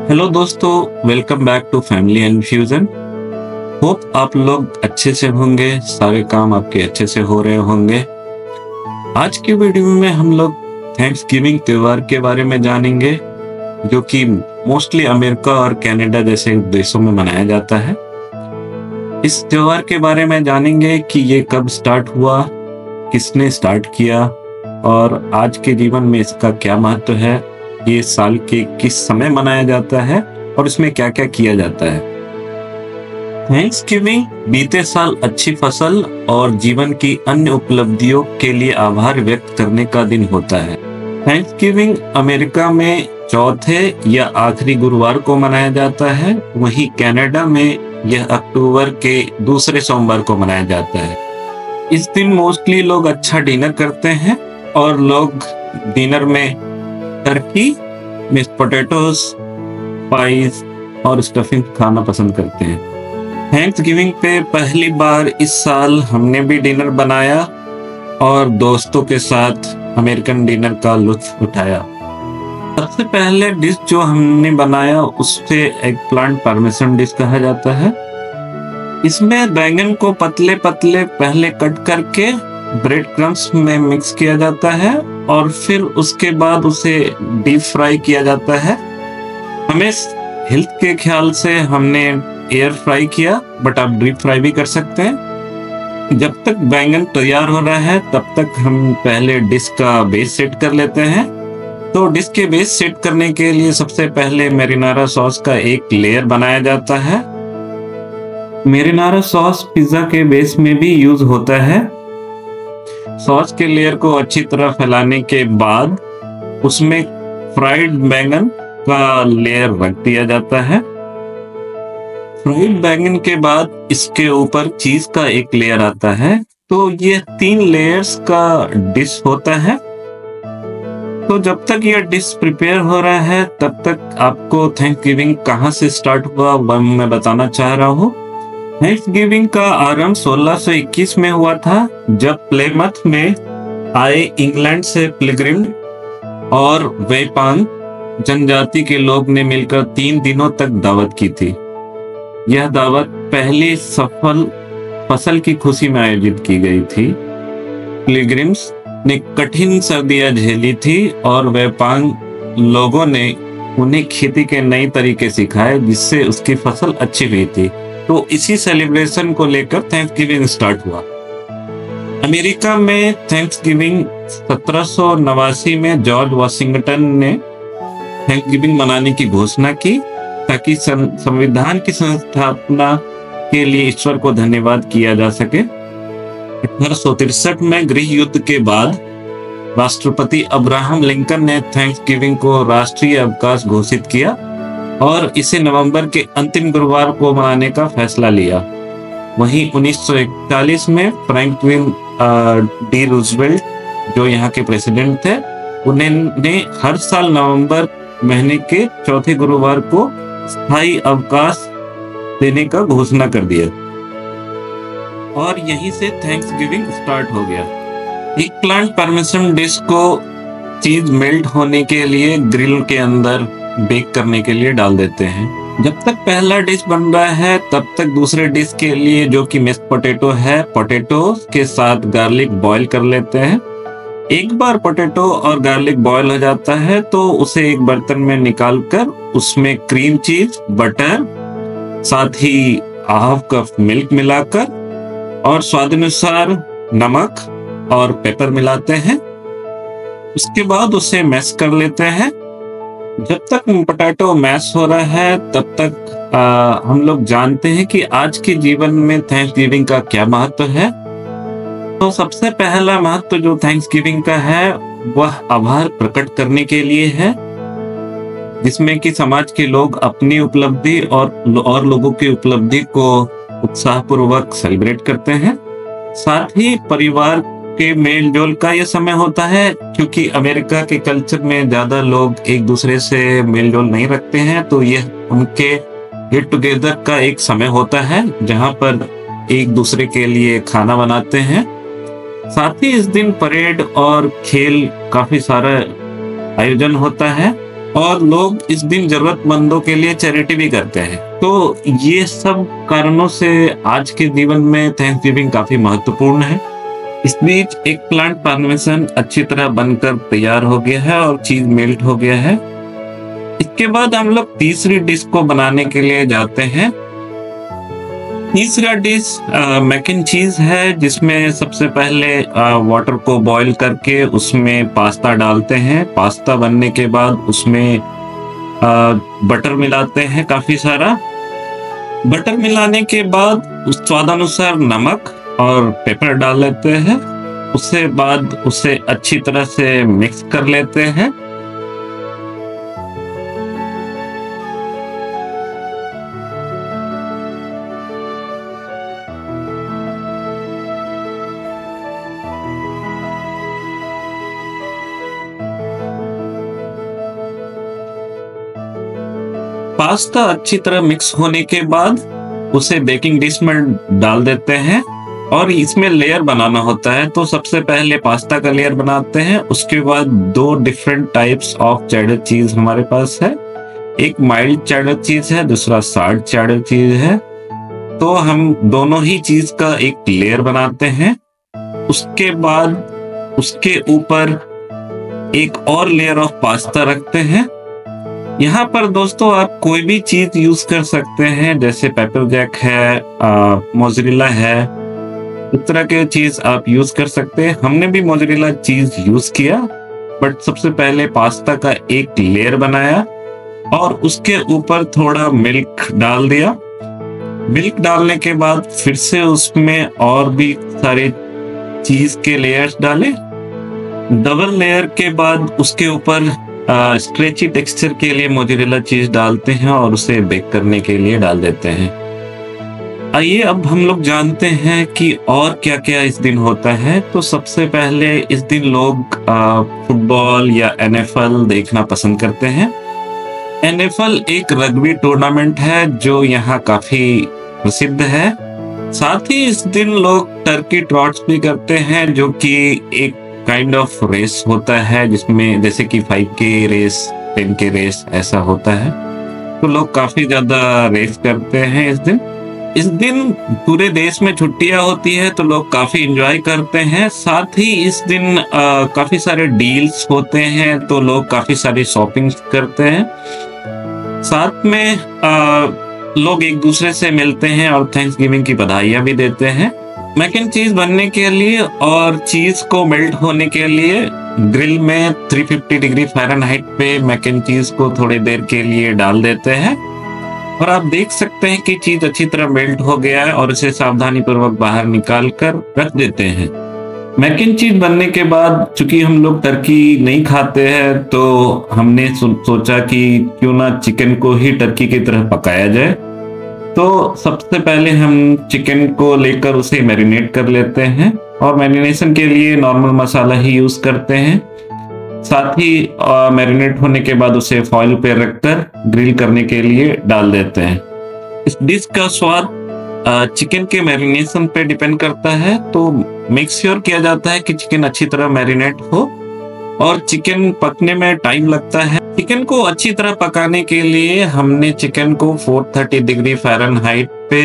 Hello दोस्तों, welcome back to family infusion. Hope आप लोग अच्छे से होंगे, सारे काम आपके अच्छे से हो रहे होंगे। आज की वीडियो में हम लोग थैंक्स गिविंग त्योहार के बारे में जानेंगे, जो कि मोस्टली अमेरिका और कनाडा जैसे देशों में मनाया जाता है। इस त्योहार के बारे में जानेंगे कि ये कब स्टार्ट हुआ, किसने स्टार्ट किया और आज के जीवन में इसका क्या महत्व है, ये साल के किस समय मनाया जाता है और इसमें क्या क्या किया जाता है। थैंक्स गिविंग बीते साल अच्छी फसल और जीवन की अन्य उपलब्धियों के लिए आभार व्यक्त करने का दिन होता है। थैंक्स गिविंग अमेरिका में चौथे या आखिरी गुरुवार को मनाया जाता है, वहीं कनाडा में यह अक्टूबर के दूसरे सोमवार को मनाया जाता है। इस दिन मोस्टली लोग अच्छा डिनर करते हैं और लोग डिनर में टर्की, मिक्स्ड पोटैटोज, पाइज और स्टफिंग खाना पसंद करते हैं। थैंक्स गिविंग पे पहली बार इस साल हमने भी डिनर बनाया और दोस्तों के साथ अमेरिकन डिनर का लुत्फ उठाया। सबसे पहले डिश जो हमने बनाया उससे एग प्लांट पार्मेसन डिश कहा जाता है। इसमें बैंगन को पतले पतले पहले कट करके ब्रेड क्रम्स में मिक्स किया जाता है और फिर उसके बाद उसे डीप फ्राई किया जाता है। हमें हेल्थ के ख्याल से हमने एयर फ्राई किया, बट आप डीप फ्राई भी कर सकते हैं। जब तक बैंगन तैयार हो रहा है तब तक हम पहले डिश का बेस सेट कर लेते हैं। तो डिश के बेस सेट करने के लिए सबसे पहले मैरिनारा सॉस का एक लेयर बनाया जाता है। मैरिनारा सॉस पिज्जा के बेस में भी यूज होता है। सॉस के लेयर को अच्छी तरह फैलाने के बाद उसमें फ्राइड बैंगन का लेयर रख दिया जाता है। फ्राइड बैंगन के बाद इसके ऊपर चीज का एक लेयर आता है। तो ये 3 लेयर्स का डिश होता है। तो जब तक यह डिश प्रिपेयर हो रहा है तब तक आपको थैंक्स गिविंग कहाँ से स्टार्ट हुआ वह मैं बताना चाह रहा हूँ। थैंक्स गिविंग का आरंभ 1621 में हुआ था, जब प्लेमथ में आए इंग्लैंड से पिलग्रिम और वेपांग जनजाति के लोग ने मिलकर 3 दिनों तक दावत की थी। यह दावत पहली सफल फसल की खुशी में आयोजित की गई थी। पिलग्रिम्स ने कठिन सर्दियां झेली थी और वेपांग लोगों ने उन्हें खेती के नए तरीके सिखाए, जिससे उसकी फसल अच्छी हुई थी। तो इसी सेलिब्रेशन को लेकर थैंक्स गिविंग स्टार्ट हुआ। अमेरिका में थैंक्स गिविंग 1789 में जॉर्ज वाशिंगटन ने थैंक्स गिविंग मनाने की घोषणा की, ताकि संविधान की संस्थापना के लिए ईश्वर को धन्यवाद किया जा सके। 1863 में गृह युद्ध के बाद राष्ट्रपति अब्राहम लिंकन ने थैंक्स गिविंग को राष्ट्रीय अवकाश घोषित किया और इसे नवंबर के अंतिम गुरुवार को मनाने का फैसला लिया। वहीं 1941 में फ्रैंकलिन डी रूजवेल्ट, जो यहाँ के प्रेसिडेंट थे, उन्होंने हर साल नवंबर महीने के चौथे गुरुवार को स्थायी अवकाश देने का घोषणा कर दिया और यहीं से थैंक्स गिविंग स्टार्ट हो गया। एग प्लांट पार्मेसन डिश को चीज मेल्ट होने के लिए ग्रिल के अंदर बेक करने के लिए डाल देते हैं। जब तक पहला डिश बन रहा है तब तक दूसरे डिश के लिए, जो कि मिक्स्ड पोटैटो है, पोटैटो के साथ गार्लिक बॉईल कर लेते हैं। एक बार पोटैटो और गार्लिक बॉईल हो जाता है तो उसे एक बर्तन में निकालकर उसमें क्रीम चीज, बटर, साथ ही हाफ कप मिल्क मिलाकर और स्वादानुसार नमक और पेपर मिलाते हैं। उसके बाद उसे मैश कर लेते हैं। जब तक पोटैटो मैश हो रहा है तब तक हम लोग जानते हैं कि आज के जीवन में थैंक्स गिविंग का क्या महत्व है। तो सबसे पहला महत्व जो थैंक्स गिविंग का है वह आभार प्रकट करने के लिए है, जिसमें कि समाज के लोग अपनी उपलब्धि और लोगों की उपलब्धि को उत्साहपूर्वक सेलिब्रेट करते हैं। साथ ही परिवार के मेल जोल का यह समय होता है, क्योंकि अमेरिका के कल्चर में ज्यादा लोग एक दूसरे से मेल जोल नहीं रखते हैं, तो यह उनके गेट टुगेदर का एक समय होता है जहां पर एक दूसरे के लिए खाना बनाते हैं। साथ ही इस दिन परेड और खेल काफी सारा आयोजन होता है और लोग इस दिन जरूरतमंदों के लिए चैरिटी भी करते हैं। तो ये सब कारणों से आज के जीवन में थैंक्सगिविंग काफी महत्वपूर्ण है। इस बीच एक प्लांट पार्मेसन अच्छी तरह बनकर तैयार हो गया है और चीज मेल्ट हो गया है। इसके बाद हम लोग तीसरी डिश को बनाने के लिए जाते हैं। तीसरा डिश मैक एंड चीज है, जिसमें सबसे पहले वाटर को बॉईल करके उसमें पास्ता डालते हैं। पास्ता बनने के बाद उसमें बटर मिलाते हैं, काफी सारा बटर मिलाने के बाद उस स्वादानुसार नमक और पेपर डाल लेते हैं। उसके बाद उसे अच्छी तरह से मिक्स कर लेते हैं। पास्ता अच्छी तरह मिक्स होने के बाद उसे बेकिंग डिश में डाल देते हैं और इसमें लेयर बनाना होता है। तो सबसे पहले पास्ता का लेयर बनाते हैं, उसके बाद दो डिफरेंट टाइप्स ऑफ चेडर चीज हमारे पास है। एक माइल्ड चेडर चीज है, दूसरा साल्ट चेडर चीज है। तो हम दोनों ही चीज का एक लेयर बनाते हैं। उसके बाद उसके ऊपर एक और लेयर ऑफ पास्ता रखते हैं। यहाँ पर दोस्तों आप कोई भी चीज यूज कर सकते हैं, जैसे पेपर जैक है, मोज़रेला है, इस तरह के चीज आप यूज कर सकते हैं। हमने भी मोज़रेला चीज यूज किया, बट सबसे पहले पास्ता का एक लेयर बनाया और उसके ऊपर थोड़ा मिल्क डाल दिया। मिल्क डालने के बाद फिर से उसमें और भी सारे चीज के लेयर्स डाले। डबल लेयर के बाद उसके ऊपर स्ट्रेची टेक्सचर के लिए मोज़रेला चीज डालते हैं और उसे बेक करने के लिए डाल देते हैं। आइए अब हम लोग जानते हैं कि और क्या क्या इस दिन होता है। तो सबसे पहले इस दिन लोग फुटबॉल या NFL देखना पसंद करते हैं। NFL एक रग्बी टूर्नामेंट है जो यहाँ काफी प्रसिद्ध है। साथ ही इस दिन लोग टर्की ट्रॉट्स भी करते हैं, जो कि एक काइंड ऑफ रेस होता है, जिसमें जैसे कि 5K रेस, 10K रेस ऐसा होता है। तो लोग काफी ज्यादा रेस करते हैं इस दिन। इस दिन पूरे देश में छुट्टियां होती है, तो लोग काफी एंजॉय करते हैं। साथ ही इस दिन काफी सारे डील्स होते हैं, तो लोग काफी सारी शॉपिंग करते हैं। साथ में लोग एक दूसरे से मिलते हैं और थैंक्सगिविंग की बधाइयां भी देते हैं। मैक एंड चीज बनने के लिए और चीज को मेल्ट होने के लिए ग्रिल में 350 डिग्री फ़ारेनहाइट पे मैक एंड चीज को थोड़ी देर के लिए डाल देते हैं और आप देख सकते हैं कि चीज अच्छी तरह मेल्ट हो गया है और इसे सावधानी पूर्वक बाहर निकाल कर रख देते हैं। मैक एंड चीज बनने के बाद चूंकि हम लोग टर्की नहीं खाते हैं, तो हमने सोचा कि क्यों ना चिकन को ही टर्की की तरह पकाया जाए। तो सबसे पहले हम चिकन को लेकर उसे मैरिनेट कर लेते हैं और मैरिनेशन के लिए नॉर्मल मसाला ही यूज करते हैं। साथ ही मैरिनेट होने के बाद उसे फॉइल पे रखकर ग्रिल करने के लिए डाल देते हैं। इस डिश का स्वाद चिकन के मैरिनेशन पे डिपेंड करता है, तो मेक श्योर किया जाता है कि चिकन अच्छी तरह मैरिनेट हो और चिकन पकने में टाइम लगता है। चिकन को अच्छी तरह पकाने के लिए हमने चिकन को 430 डिग्री फ़ारेनहाइट पे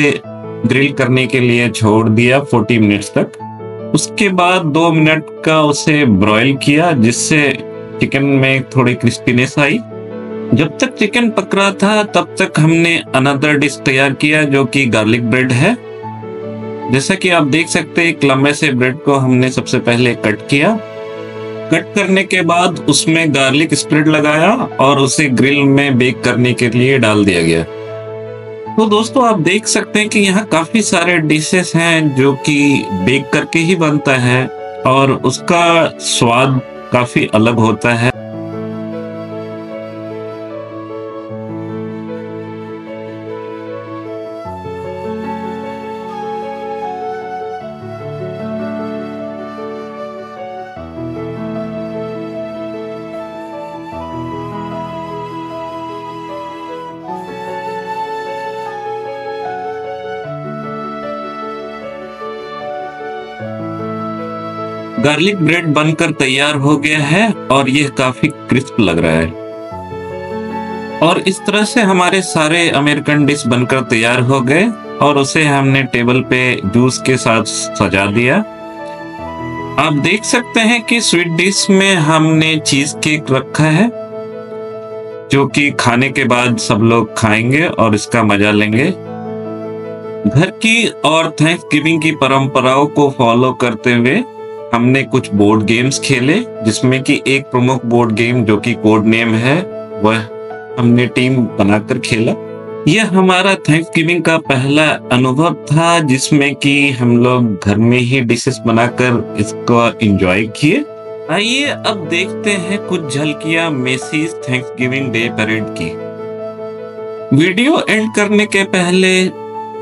ग्रिल करने के लिए छोड़ दिया 40 मिनट्स तक। उसके बाद 2 मिनट का उसे ब्रॉयल किया, जिससे चिकन में थोड़ी क्रिस्पीनेस आई। जब तक चिकन पक रहा था तब तक हमने अनदर डिश तैयार किया, जो कि गार्लिक ब्रेड है। जैसा कि आप देख सकते हैं, एक लंबे से ब्रेड को हमने सबसे पहले कट किया। कट करने के बाद उसमें गार्लिक स्प्रेड लगाया और उसे ग्रिल में बेक करने के लिए डाल दिया गया। तो दोस्तों आप देख सकते हैं कि यहाँ काफी सारे डिशेस हैं जो कि बेक करके ही बनता है और उसका स्वाद काफी अलग होता है। गार्लिक ब्रेड बनकर तैयार हो गया है और यह काफी क्रिस्प लग रहा है। और इस तरह से हमारे सारे अमेरिकन डिश बनकर तैयार हो गए और उसे हमने टेबल पे जूस के साथ सजा दिया। आप देख सकते हैं कि स्वीट डिश में हमने चीज केक रखा है, जो कि खाने के बाद सब लोग खाएंगे और इसका मजा लेंगे। घर की और थैंक्सगिविंग की परंपराओं को फॉलो करते हुए हमने कुछ बोर्ड गेम्स खेले, जिसमें कि एक प्रमुख बोर्ड गेम जो कि कोड नेम है, वह हमने टीम बनाकर खेला। यह हमारा थैंक्सगिविंग का पहला अनुभव था, जिसमें कि हम लोग घर में ही डिशेस बनाकर इसको एंजॉय किए। आइए अब देखते हैं कुछ झलकियां मेसीज थैंक्सगिविंग डे परेड की। वीडियो एंड करने के पहले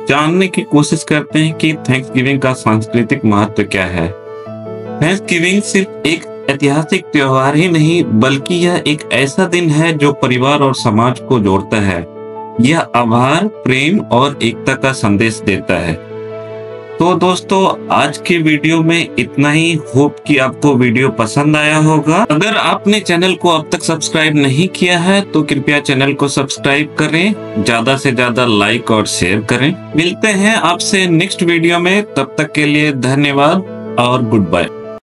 जानने की कोशिश करते हैं कि थैंक्सगिविंग का सांस्कृतिक महत्व क्या है। थैंक्सगिविंग सिर्फ एक ऐतिहासिक त्योहार ही नहीं, बल्कि यह एक ऐसा दिन है जो परिवार और समाज को जोड़ता है। यह आभार, प्रेम और एकता का संदेश देता है। तो दोस्तों, आज के वीडियो में इतना ही। होप कि आपको वीडियो पसंद आया होगा। अगर आपने चैनल को अब तक सब्सक्राइब नहीं किया है तो कृपया चैनल को सब्सक्राइब करें, ज्यादा से ज्यादा लाइक और शेयर करें। मिलते हैं आपसे नेक्स्ट वीडियो में, तब तक के लिए धन्यवाद और गुड बाय।